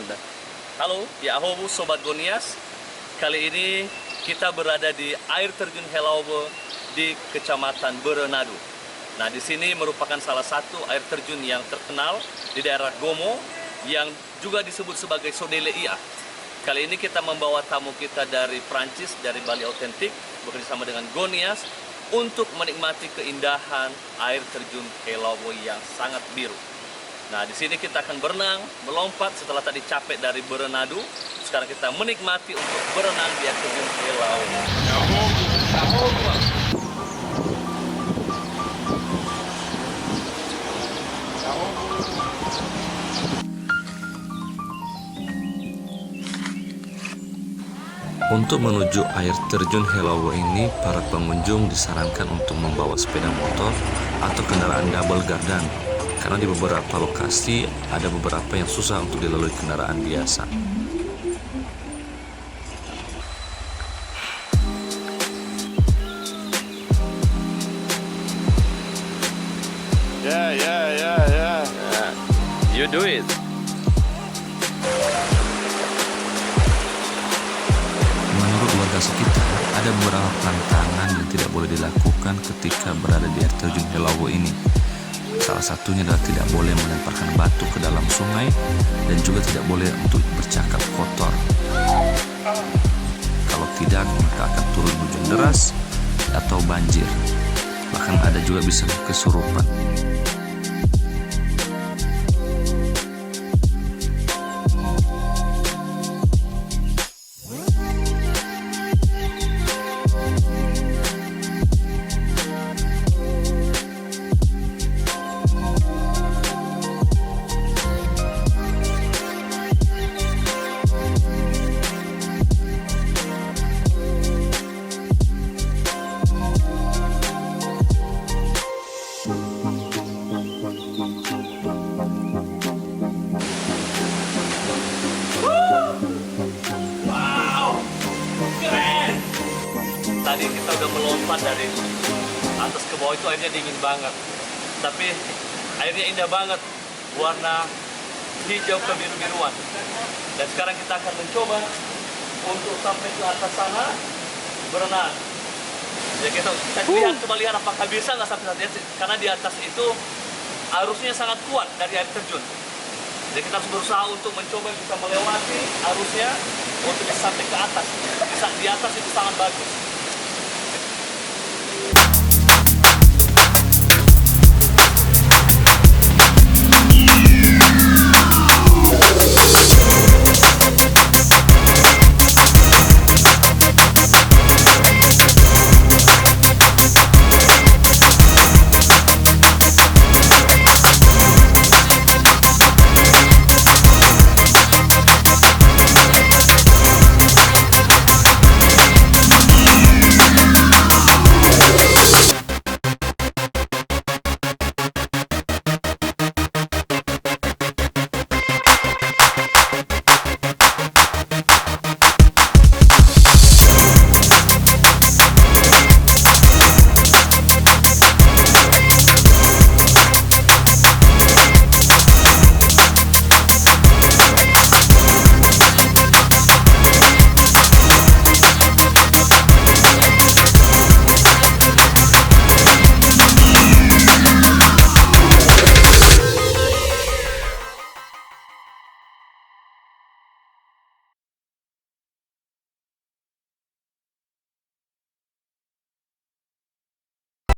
Anda. Halo, ya hobo Sobat Gonias. Kali ini kita berada di air terjun Helaobo di Kecamatan Berenadu. Nah, di sini merupakan salah satu air terjun yang terkenal di daerah Gomo yang juga disebut sebagai Sodele Ia. Kali ini kita membawa tamu kita dari Prancis, dari Bali Autentik, bekerjasama dengan Gonias untuk menikmati keindahan air terjun Helaobo yang sangat biru. Nah, di sini kita akan berenang, melompat setelah tadi capek dari Berenadu. Sekarang kita menikmati untuk berenang di air terjun Helaobo. Untuk menuju air terjun Helaobo ini, para pengunjung disarankan untuk membawa sepeda motor atau kendaraan double gardan, karena di beberapa lokasi ada beberapa yang susah untuk dilalui kendaraan biasa. Yeah. You do it. Menurut warga sekitar, ada beberapa tantangan yang tidak boleh dilakukan ketika berada di air terjun Helaobo ini. Salah satunya adalah tidak boleh melemparkan batu ke dalam sungai dan juga tidak boleh untuk bercakap kotor. Kalau tidak, maka akan turun hujan deras atau banjir. Bahkan ada juga bisa kesurupan. Tadi kita udah melompat dari atas ke bawah, itu airnya dingin banget. Tapi airnya indah banget, warna hijau kebiru-biruan. Dan sekarang kita akan mencoba untuk sampai ke atas sana berenang. Ya kita coba lihat apakah bisa nggak sampai sana, karena di atas itu arusnya sangat kuat dari air terjun. Jadi kita harus berusaha untuk mencoba bisa melewati arusnya untuk bisa sampai ke atas. Di atas itu sangat bagus.